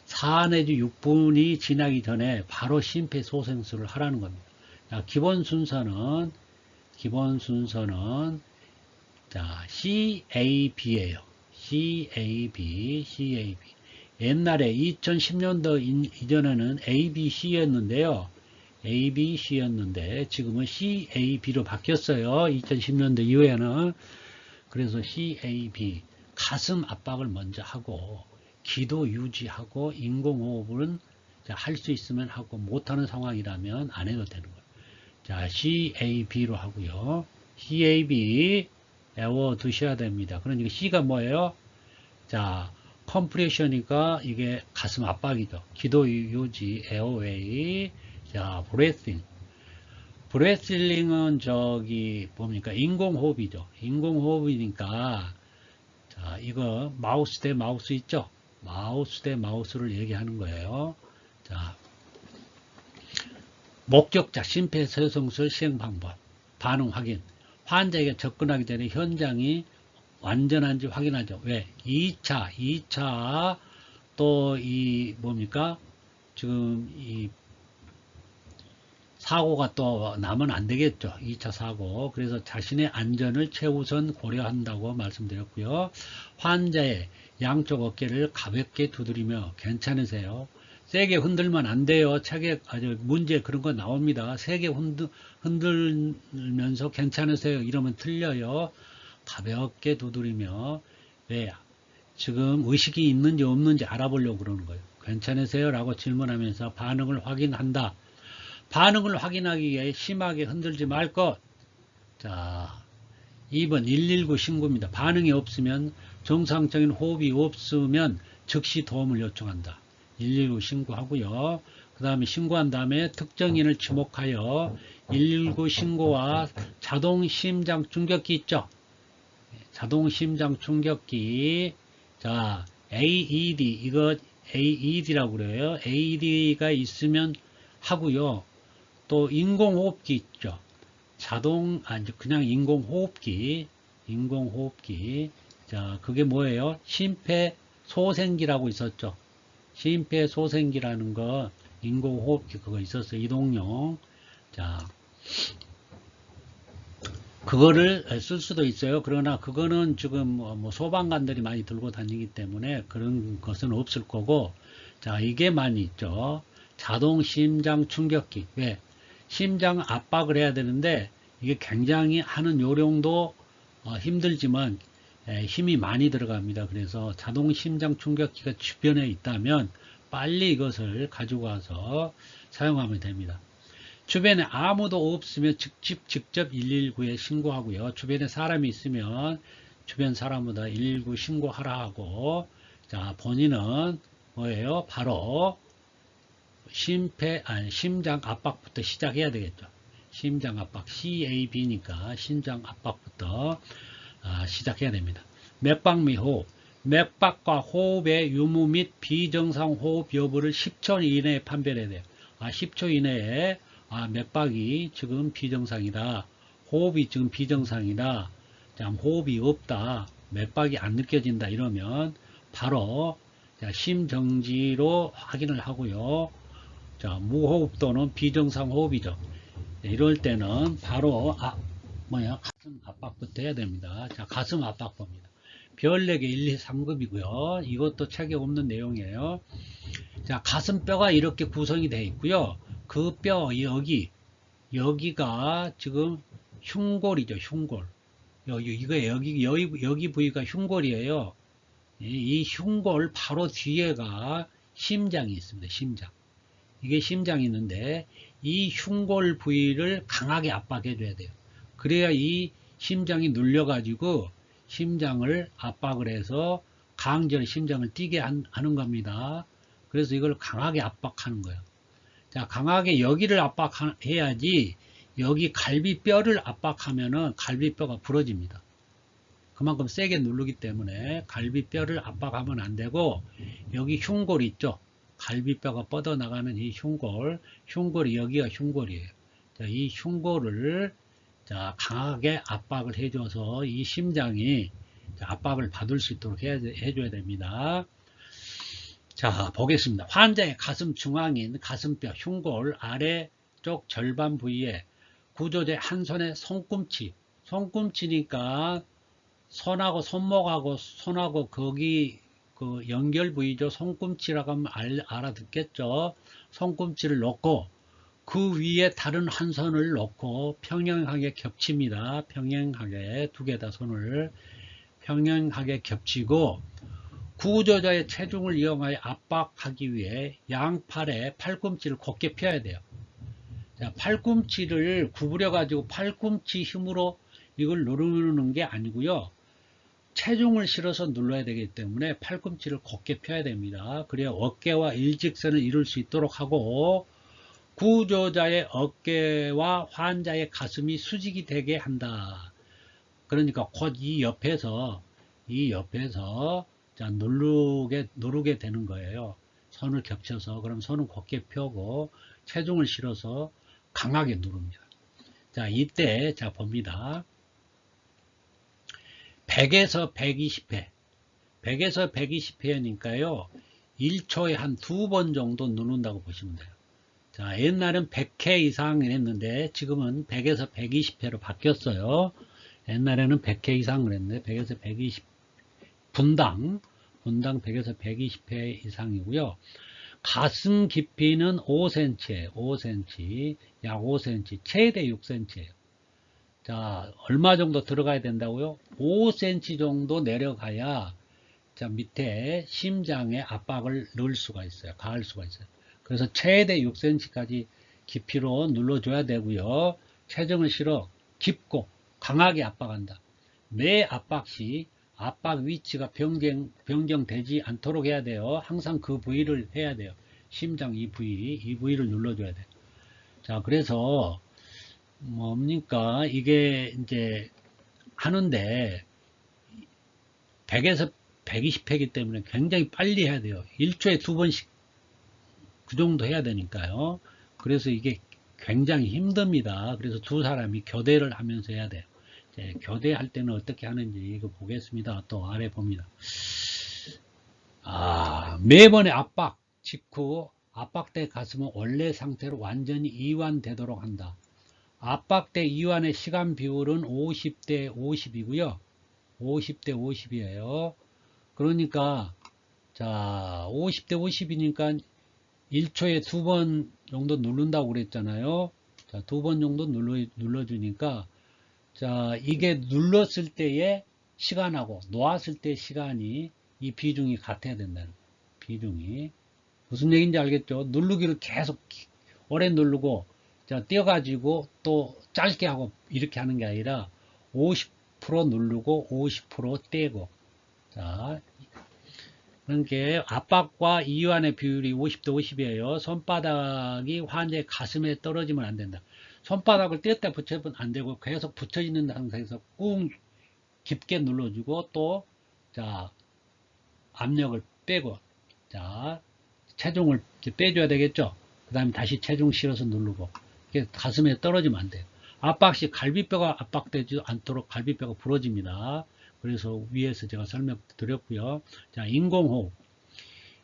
4 내지 6분이 지나기 전에 바로 심폐소생술을 하라는 겁니다. 자, 기본 순서는 자, CAB예요. CAB. 옛날에 2010년도 이전에는 ABC였는데요. ABC였는데 지금은 CAB로 바뀌었어요. 2010년도 이후에는. 그래서 CAB, 가슴 압박을 먼저 하고 기도 유지하고 인공호흡은 할 수 있으면 하고 못하는 상황이라면 안 해도 되는 거예요. 자, CAB로 하고요. CAB 외워 두셔야 됩니다. 그러니까 C가 뭐예요? 자, 컴프레셔니까 이게 가슴 압박이죠. 기도 유지, 에어웨이. 자, 브레싱. 브레슬링은 저기 뭡니까? 인공호흡이죠. 인공호흡이니까 자, 이거 마우스 대 마우스 있죠? 마우스 대 마우스를 얘기하는 거예요. 자, 목격자 심폐소생술 시행 방법, 반응 확인. 환자에게 접근하기 전에 현장이 완전한지 확인하죠. 왜? 2차 또 이 뭡니까? 지금 이 사고가 또 나면 안 되겠죠. 2차 사고. 그래서 자신의 안전을 최우선 고려한다고 말씀드렸고요. 환자의 양쪽 어깨를 가볍게 두드리며 괜찮으세요? 세게 흔들면 안 돼요. 책에 아주 문제 그런 거 나옵니다. 세게 흔들면서 괜찮으세요? 이러면 틀려요. 가볍게 두드리며 왜? 지금 의식이 있는지 없는지 알아보려고 그러는 거예요. 괜찮으세요? 라고 질문하면서 반응을 확인한다. 반응을 확인하기 위해 심하게 흔들지 말 것. 자, 2번 119 신고입니다. 반응이 없으면 정상적인 호흡이 없으면 즉시 도움을 요청한다. 119 신고하고요. 그 다음에 신고한 다음에 특정인을 지목하여 119 신고와 자동 심장 충격기 있죠. 자동 심장 충격기. 자, AED 이거 AED라고 그래요. AED가 있으면 하고요. 또 인공호흡기 있죠. 그냥 인공호흡기. 자, 그게 뭐예요? 심폐소생기라고 있었죠. 심폐소생기라는 거, 인공호흡기 그거 있었어요. 이동용. 자, 그거를 쓸 수도 있어요. 그러나 그거는 지금 뭐 소방관들이 많이 들고 다니기 때문에 그런 것은 없을 거고, 자, 이게 많이 있죠. 자동 심장 충격기. 왜? 심장 압박을 해야 되는데 이게 굉장히 하는 요령도 힘들지만 힘이 많이 들어갑니다. 그래서 자동 심장 충격기가 주변에 있다면 빨리 이것을 가지고 와서 사용하면 됩니다. 주변에 아무도 없으면 직접 119에 신고하고요. 주변에 사람이 있으면 주변 사람보다 119 신고하라 하고, 자, 본인은 뭐예요? 바로 심장 압박부터 시작해야 되겠죠. 심장 압박, CAB니까 심장 압박부터 시작해야 됩니다. 맥박 및 호흡. 맥박과 호흡의 유무 및 비정상 호흡 여부를 10초 이내에 판별해야 돼요. 10초 이내에 맥박이 지금 비정상이다. 호흡이 지금 비정상이다. 호흡이 없다. 맥박이 안 느껴진다. 이러면 바로 심정지로 확인을 하고요. 자, 무호흡 또는 비정상 호흡이죠. 이럴 때는 바로 가슴 압박부터 해야 됩니다. 자, 가슴 압박법입니다. 별 4개 1, 2, 3급이고요. 이것도 책에 없는 내용이에요. 자, 가슴뼈가 이렇게 구성이 되어 있고요. 그 뼈 여기가 지금 흉골이죠. 흉골. 여기 부위가 흉골이에요. 이 흉골 바로 뒤에가 심장이 있습니다. 심장. 이게 심장이 있는데 이 흉골 부위를 강하게 압박해 줘야 돼요. 그래야 이 심장이 눌려 가지고 심장을 압박을 해서 강제로 심장을 뛰게 하는 겁니다. 그래서 이걸 강하게 압박하는 거예요. 자, 강하게 여기를 압박해야지 여기 갈비뼈를 압박하면은 갈비뼈가 부러집니다. 그만큼 세게 누르기 때문에 갈비뼈를 압박하면 안 되고, 여기 흉골 있죠? 갈비뼈가 뻗어나가는 이 흉골이 여기가 흉골이에요. 자, 이 흉골을 자, 강하게 압박을 해줘서 이 심장이 압박을 받을 수 있도록 해줘야 됩니다. 자, 보겠습니다. 환자의 가슴 중앙인 가슴뼈 흉골 아래쪽 절반 부위에 구조제 한 손의 손꿈치니까 손하고 손목하고 손하고 거기 그 연결 부위죠. 손꿈치라고 하면 알아듣겠죠. 손꿈치를 놓고 그 위에 다른 한 손을 놓고 평행하게 겹칩니다. 평행하게 두 개 다 손을 평행하게 겹치고 구조자의 체중을 이용하여 압박하기 위해 양팔에 팔꿈치를 곧게 펴야 돼요. 자, 팔꿈치를 구부려 가지고 팔꿈치 힘으로 이걸 누르는 게 아니고요. 체중을 실어서 눌러야 되기 때문에 팔꿈치를 곧게 펴야 됩니다. 그래야 어깨와 일직선을 이룰 수 있도록 하고 구조자의 어깨와 환자의 가슴이 수직이 되게 한다. 그러니까 곧 이 옆에서 자, 누르게 되는 거예요. 손을 겹쳐서. 그럼 손은 곧게 펴고 체중을 실어서 강하게 누릅니다. 자, 이때 자 봅니다. 100에서 120회 100에서 120회니까요 1초에 한 2번 정도 누른다고 보시면 돼요. 자, 옛날엔 100회 이상을 했는데 지금은 100에서 120회로 바뀌었어요. 옛날에는 100회 이상을 했는데 100에서 120 분당 100에서 120회 이상이고요. 가슴 깊이는 5cm예요. 5cm, 약 5cm, 최대 6cm예요. 자, 얼마 정도 들어가야 된다고요? 5cm 정도 내려가야 자, 밑에 심장에 압박을 넣을 수가 있어요. 가할 수가 있어요. 그래서 최대 6cm까지 깊이로 눌러줘야 되고요. 체중을 실어 깊고 강하게 압박한다. 매 압박 시 압박 위치가 변경되지 않도록 해야 돼요. 항상 그 부위를 해야 돼요. 심장 이 부위를 눌러줘야 돼요. 자, 그래서 뭡니까? 이게 이제 하는데 100에서 120회이기 때문에 굉장히 빨리 해야 돼요. 1초에 2번씩 그 정도 해야 되니까요. 그래서 이게 굉장히 힘듭니다. 그래서 두 사람이 교대를 하면서 해야 돼요. 교대할 때는 어떻게 하는지 이거 보겠습니다. 또 아래 봅니다. 매번의 압박 직후 압박대 가슴은 원래 상태로 완전히 이완되도록 한다. 압박대 이완의 시간 비율은 50대 50이고요. 50대 50이에요. 그러니까 자 50대 50이니까 1초에 2번 정도 누른다고 그랬잖아요. 자, 2번 정도 눌러주니까 자, 이게 눌렀을 때의 시간하고 놓았을 때의 시간이 이 비중이 같아야 된다는 거예요. 비중이. 무슨 얘기인지 알겠죠? 누르기를 계속 오래 누르고 자, 띄어가지고 또 짧게 하고 이렇게 하는 게 아니라 50% 누르고 50% 떼고 자, 그러니까 압박과 이완의 비율이 50대 50이에요. 손바닥이 환자의 가슴에 떨어지면 안 된다. 손바닥을 뗐다 붙여면 안 되고 계속 붙여 있는 상태에서 꾹 깊게 눌러주고 또 자 압력을 빼고 자 체중을 빼줘야 되겠죠. 그 다음에 다시 체중 실어서 누르고 가슴에 떨어지면 안 돼요. 압박 시 갈비뼈가 압박되지 않도록 갈비뼈가 부러집니다. 그래서 위에서 제가 설명드렸고요. 자, 인공호흡.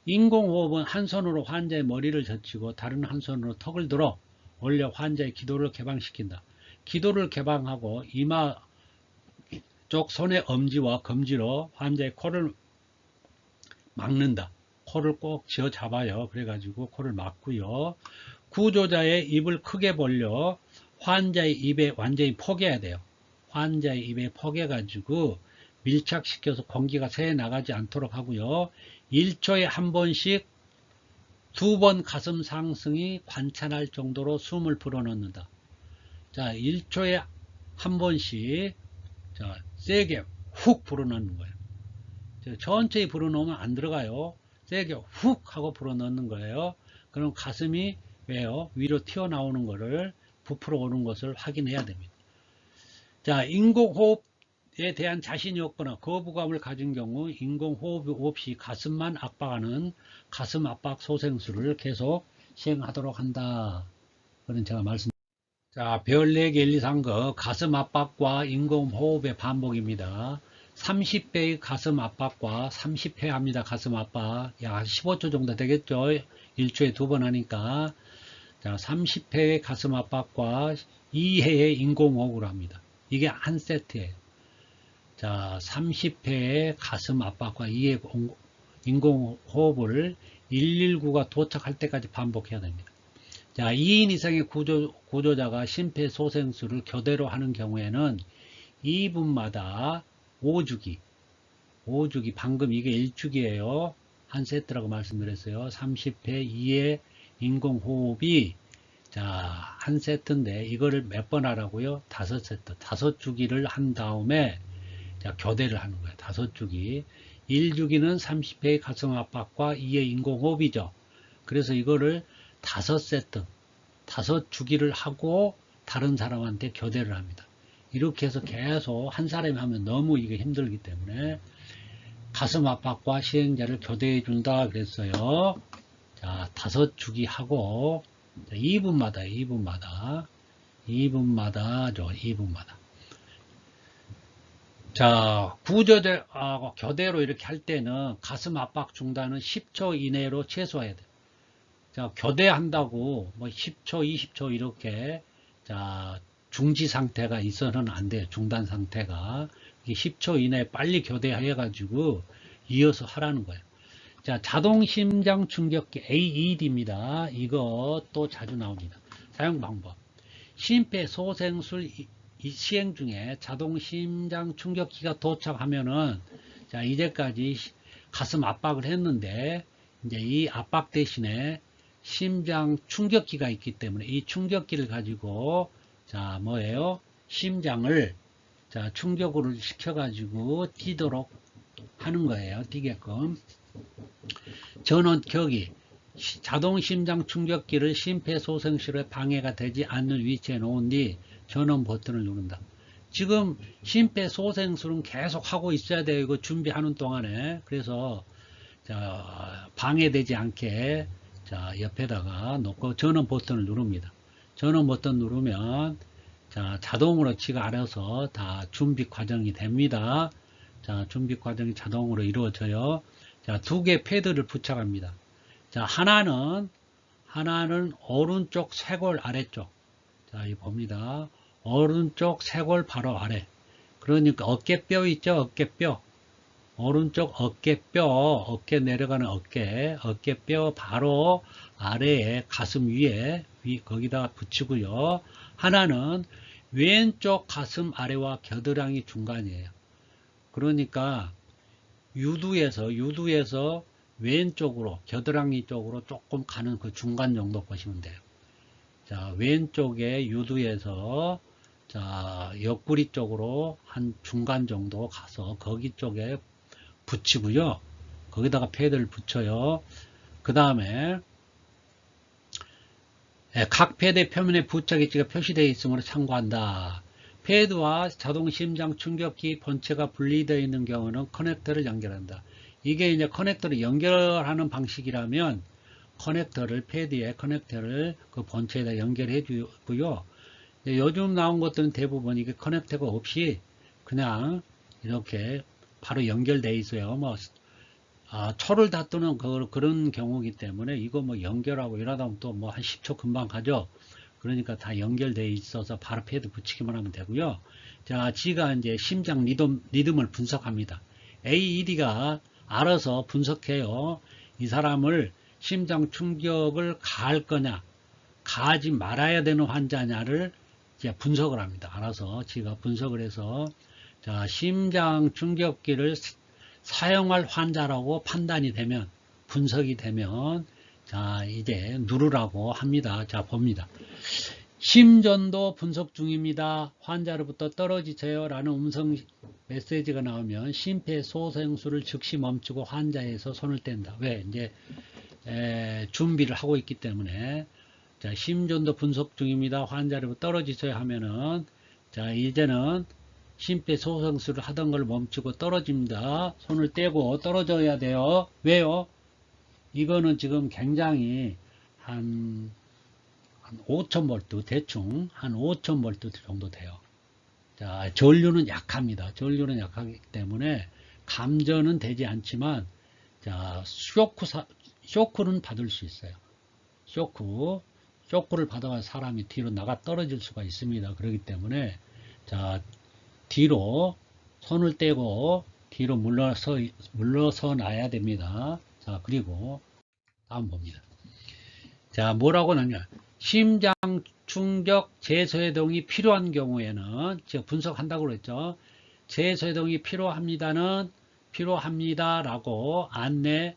인공호흡은 한 손으로 환자의 머리를 젖히고 다른 한 손으로 턱을 들어 올려 환자의 기도를 개방시킨다. 기도를 개방하고 이마 쪽 손의 엄지와 검지로 환자의 코를 막는다. 코를 꼭 쥐어 잡아요. 그래가지고 코를 막고요. 구조자의 입을 크게 벌려 환자의 입에 완전히 포개야 돼요. 환자의 입에 포개가지고 밀착시켜서 공기가 새어 나가지 않도록 하고요. 1초에 한 번씩 2번 가슴 상승이 관찰할 정도로 숨을 불어넣는다. 자, 1초에 한 번씩 자, 세게 훅 불어넣는 거예요. 천천히 불어넣으면 안 들어가요. 세게 훅 하고 불어넣는 거예요. 그럼 가슴이 왜요? 위로 튀어나오는 것을 부풀어 오는 것을 확인해야 됩니다. 자, 인공호흡 호흡에 대한 자신이 없거나 거부감을 가진 경우 인공호흡 없이 가슴만 압박하는 가슴 압박 소생술을 계속 시행하도록 한다. 그런 제가 말씀. 자, 별 4개 1, 2, 3거 가슴 압박과 인공호흡의 반복입니다. 30배의 가슴 압박과 30회 합니다. 가슴 압박. 약 15초 정도 되겠죠. 일주일에 2번 하니까. 자, 30회의 가슴 압박과 2회의 인공호흡을 합니다. 이게 한 세트예요. 자, 30회의 가슴 압박과 2회 인공호흡을 119가 도착할 때까지 반복해야 됩니다. 자, 2인 이상의 구조자가 심폐소생술을 교대로 하는 경우에는 2분마다 5주기, 방금 이게 1주기예요. 한 세트라고 말씀드렸어요. 30회 2회 인공호흡이 자, 한 세트인데 이거를 몇 번 하라고요? 5세트, 5주기를 한 다음에 자, 교대를 하는 거예요. 5주기. 1주기는 30회의 가슴 압박과 2회 인공호흡이죠. 그래서 이거를 5세트, 5주기를 하고 다른 사람한테 교대를 합니다. 이렇게 해서 계속 한 사람이 하면 너무 이게 힘들기 때문에 가슴 압박과 시행자를 교대해 준다 그랬어요. 자, 5주기 하고 2분마다 자, 교대로 이렇게 할 때는 가슴 압박 중단은 10초 이내로 최소화해야 돼요. 자, 교대한다고 뭐 10초, 20초 이렇게 자, 중지 상태가 있어서는 안 돼요. 중단 상태가. 10초 이내에 빨리 교대해 가지고 이어서 하라는 거예요. 자, 자동 심장 충격기 AED입니다. 이거 또 자주 나옵니다. 사용 방법. 심폐소생술 시행 중에 자동 심장 충격기가 도착하면은 자, 이제까지 가슴 압박을 했는데 이제 이 압박 대신에 심장 충격기가 있기 때문에 이 충격기를 가지고 자, 뭐예요? 심장을 자, 충격을 시켜 가지고 뛰도록 하는 거예요. 뛰게끔. 전원격이 자동 심장 충격기를 심폐소생술에 방해가 되지 않는 위치에 놓은 뒤 전원 버튼을 누른다. 지금 심폐소생술은 계속 하고 있어야 돼요. 이거 준비하는 동안에. 그래서 자, 방해되지 않게 자, 옆에다가 놓고 전원 버튼을 누릅니다. 전원 버튼 누르면 자, 자동으로 지가 알아서 다 준비 과정이 됩니다. 자, 준비 과정이 자동으로 이루어져요. 자, 2개 패드를 부착합니다. 자, 하나는 오른쪽 쇄골 아래쪽. 자, 이 봅니다. 오른쪽 쇄골 바로 아래. 그러니까 어깨뼈 있죠? 어깨뼈. 오른쪽 어깨뼈, 어깨 내려가는 어깨뼈 바로 아래에 가슴 위에, 거기다 붙이고요. 하나는 왼쪽 가슴 아래와 겨드랑이 중간이에요. 그러니까 유두에서 왼쪽으로, 겨드랑이 쪽으로 조금 가는 그 중간 정도 보시면 돼요. 자, 왼쪽에 유두에서 자, 옆구리 쪽으로 한 중간 정도 가서 거기 쪽에 붙이고요. 거기다가 패드를 붙여요. 그 다음에 각 패드 표면에 부착위치가 표시되어 있으므로 참고한다. 패드와 자동 심장 충격기 본체가 분리되어 있는 경우는 커넥터를 연결한다. 이게 이제 커넥터를 연결하는 방식이라면 패드에 커넥터를 그 본체에다 연결해 주고요. 요즘 나온 것들은 대부분 이게 커넥터가 없이 그냥 이렇게 바로 연결돼 있어요. 뭐 초를 다투는 그런 경우이기 때문에 이거 뭐 연결하고 이러다 보면 또 뭐 한 10초 금방 가죠. 그러니까 다 연결돼 있어서 바로 패드 붙이기만 하면 되고요. 자, 지가 이제 심장 리듬을 분석합니다. AED가 알아서 분석해요. 이 사람을 심장 충격을 가할 거냐, 가하지 말아야 되는 환자냐를 이제 분석을 합니다. 알아서 지가 분석을 해서 자, 심장 충격기를 사용할 환자라고 판단이 되면, 분석이 되면 자, 이제 누르라고 합니다. 자, 봅니다. 심전도 분석 중입니다. 환자로부터 떨어지세요 라는 음성 메시지가 나오면 심폐소생술을 즉시 멈추고 환자에서 손을 뗀다. 왜? 이제 준비를 하고 있기 때문에. 자, 심전도 분석 중입니다. 환자로부터 떨어지세요 하면은 자, 이제는 심폐소생술을 하던 걸 멈추고 떨어집니다. 손을 떼고 떨어져야 돼요. 왜요? 이거는 지금 굉장히 한 5000V 대충 한 5000V 정도 돼요. 자, 전류는 약합니다. 전류는 약하기 때문에 감전은 되지 않지만 자, 쇼크는 받을 수 있어요. 쇼크를 받아서 사람이 뒤로 나가 떨어질 수가 있습니다. 그렇기 때문에 자, 뒤로 손을 떼고 뒤로 물러서 놔야 됩니다. 자, 그리고 다음 봅니다. 자, 뭐라고 나냐? 심장 충격 제소해동이 필요한 경우에는 제가 분석한다고 그랬죠. 제소해동이 필요합니다라고 안내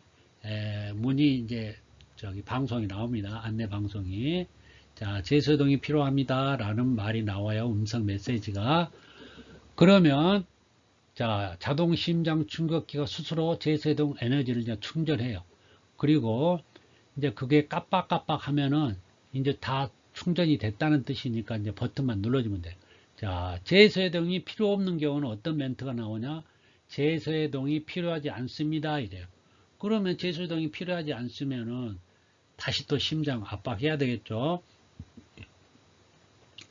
문이 이제 저기 방송이 나옵니다. 안내 방송이. 자, 제소해동이 필요합니다라는 말이 나와요. 음성 메시지가. 그러면 자, 자동 심장 충격기가 스스로 제소해동 에너지를 이제 충전해요. 그리고 이제 그게 깜빡깜빡 하면은 이제 다 충전이 됐다는 뜻이니까 이제 버튼만 눌러주면 돼요. 자, 제소해동이 필요 없는 경우는 어떤 멘트가 나오냐? 제소해동이 필요하지 않습니다. 이래요. 그러면 제소해동이 필요하지 않으면은 다시 또 심장 압박해야 되겠죠.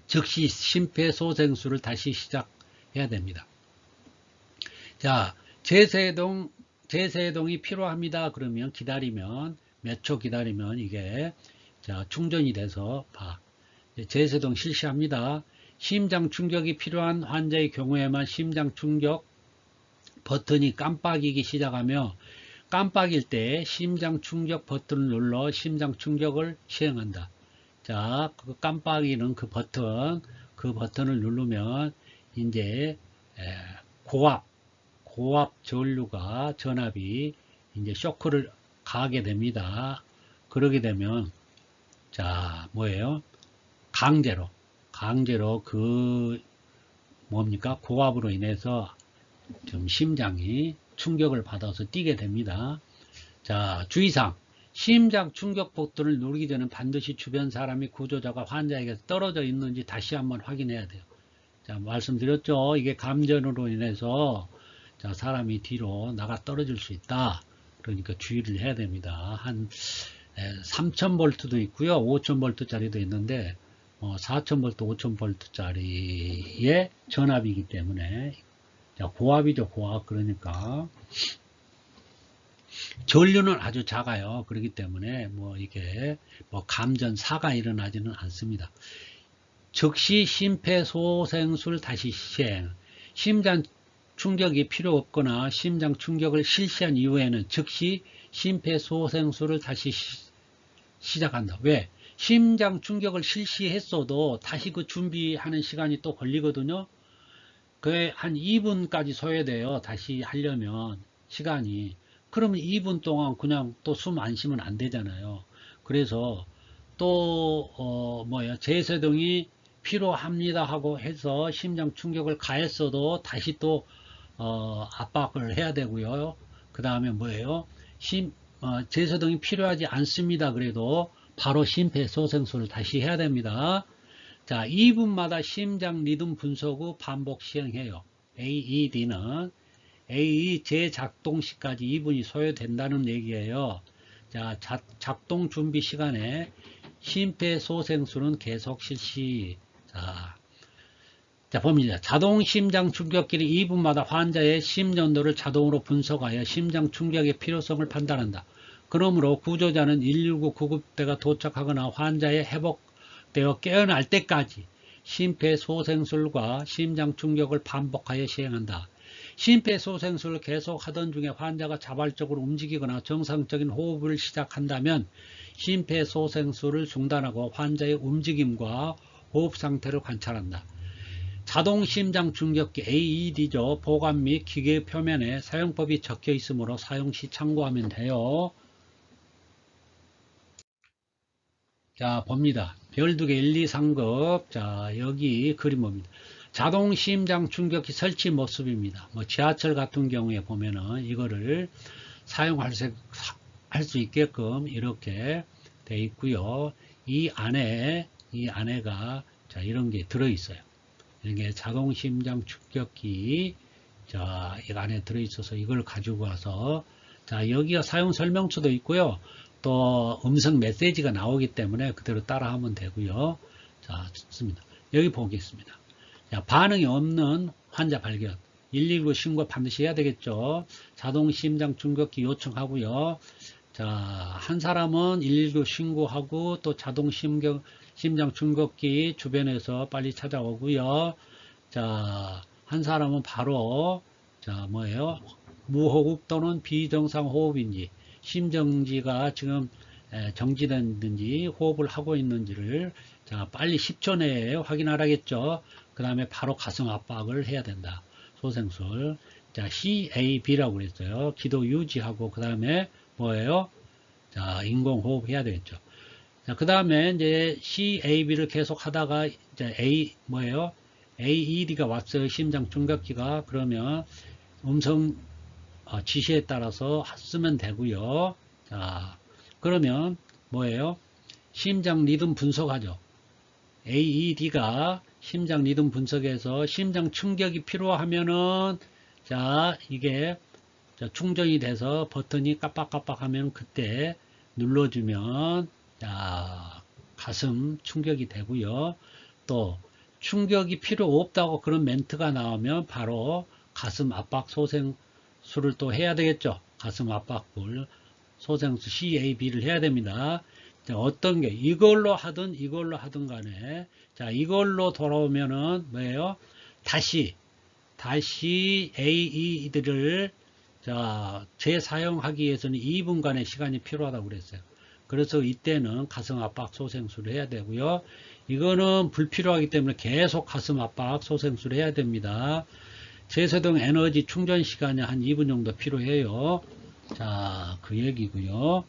즉시 심폐소생술을 다시 시작해야 됩니다. 자, 제소해동이 필요합니다. 그러면 기다리면 몇 초 기다리면 이게 자, 충전이 돼서 제소해동 실시합니다. 심장 충격이 필요한 환자의 경우에만 심장 충격 버튼이 깜빡이기 시작하며 깜빡일 때 심장 충격 버튼을 눌러 심장 충격을 시행한다. 자, 그 깜빡이는 그 버튼을 누르면 이제 고압 전압이 이제 쇼크를 가하게 됩니다. 그러게 되면 자, 뭐예요? 강제로 그 뭡니까? 고압으로 인해서 좀 심장이 충격을 받아서 뛰게 됩니다. 자, 주의사항. 심장 충격 버튼을 누르기 전에 반드시 주변 사람이 구조자가 환자에게 떨어져 있는지 다시 한번 확인해야 돼요. 자, 말씀드렸죠. 이게 감전으로 인해서 자, 사람이 뒤로 나가 떨어질 수 있다. 그러니까 주의를 해야 됩니다. 한 3000V도 있고요. 5000V짜리도 있는데 4000V, 5000V짜리의 전압이기 때문에 자, 고압이죠. 고압. 그러니까 전류는 아주 작아요. 그렇기 때문에 이게 감전사가 일어나지는 않습니다. 즉시 심폐소생술 다시 시행. 심장 충격이 필요 없거나 심장 충격을 실시한 이후에는 즉시 심폐소생술을 다시 시작한다. 왜? 심장 충격을 실시했어도 다시 그 준비하는 시간이 또 걸리거든요. 그게 한 2분까지 소요돼요. 다시 하려면 시간이. 그러면 2분 동안 그냥 또 숨 안 쉬면 안 되잖아요. 그래서 또 제소해동이 필요합니다 하고 해서 심장 충격을 가했어도 다시 또 압박을 해야 되고요. 그 다음에 뭐예요? 제소해동이 필요하지 않습니다. 그래도 바로 심폐소생술을 다시 해야 됩니다. 자, 2분마다 심장 리듬 분석 후 반복 시행해요. AED는 AE 재작동 시까지 2분이 소요된다는 얘기예요. 자, 작동 준비 시간에 심폐소생술은 계속 실시. 자, 봅니다. 자동 심장 충격기는 2분마다 환자의 심전도를 자동으로 분석하여 심장 충격의 필요성을 판단한다. 그러므로 구조자는 119 구급대가 도착하거나 환자의 회복되어 깨어날 때까지 심폐소생술과 심장 충격을 반복하여 시행한다. 심폐소생술을 계속하던 중에 환자가 자발적으로 움직이거나 정상적인 호흡을 시작한다면 심폐소생술을 중단하고 환자의 움직임과 호흡 상태를 관찰한다. 자동 심장 충격기 AED죠. 보관 및 기계 표면에 사용법이 적혀 있으므로 사용 시 참고하면 돼요. 자, 봅니다. 별 2개 1, 2, 3급. 자, 여기 그림 봅니다. 자동 심장 충격기 설치 모습입니다. 지하철 같은 경우에 보면은 이거를 사용할 수 있게끔 이렇게 돼 있고요. 이 안에가 자, 이런 게 들어 있어요. 이게 자동 심장 충격기. 자, 이 안에 들어있어서 이걸 가지고 와서, 자, 여기가 사용 설명서도 있고요. 또 음성 메시지가 나오기 때문에 그대로 따라 하면 되고요. 자, 좋습니다. 여기 보겠습니다. 자, 반응이 없는 환자 발견. 119 신고 반드시 해야 되겠죠. 자동 심장 충격기 요청하고요. 자, 한 사람은 119 신고하고 또 자동 심장 충격기 주변에서 빨리 찾아오고요. 자, 한 사람은 바로 자, 뭐예요? 무호흡 또는 비정상 호흡인지 심정지가 지금 정지됐는지 호흡을 하고 있는지를 자, 빨리 10초 내에 확인하라겠죠. 그 다음에 바로 가슴 압박을 해야 된다. 소생술. 자, CAB라고 그랬어요. 기도 유지하고 그 다음에 뭐예요? 자, 인공호흡 해야 되겠죠. 자, 그 다음에 이제 CAB를 계속 하다가 이제 뭐예요? AED가 왔어요. 심장 충격기가. 그러면 음성 지시에 따라서 쓰면 되고요. 자, 그러면 뭐예요? 심장 리듬 분석하죠. AED가 심장 리듬 분석에서 심장 충격이 필요하면은 자, 이게 충전이 돼서 버튼이 깜빡깜빡 하면 그때 눌러주면 자, 가슴 충격이 되고요. 또 충격이 필요 없다고 그런 멘트가 나오면 바로 가슴 압박 소생술을 또 해야 되겠죠. 가슴 압박을 소생술 CAB를 해야 됩니다. 자, 어떤 게 이걸로 하든 간에 자, 이걸로 돌아오면은 뭐예요? 다시 AED를 자, 재사용하기 위해서는 2분간의 시간이 필요하다고 그랬어요. 그래서 이때는 가슴 압박 소생술을 해야 되고요. 이거는 불필요하기 때문에 계속 가슴 압박 소생술을 해야 됩니다. 제세동 에너지 충전 시간이 한 2분 정도 필요해요. 자, 그 얘기고요.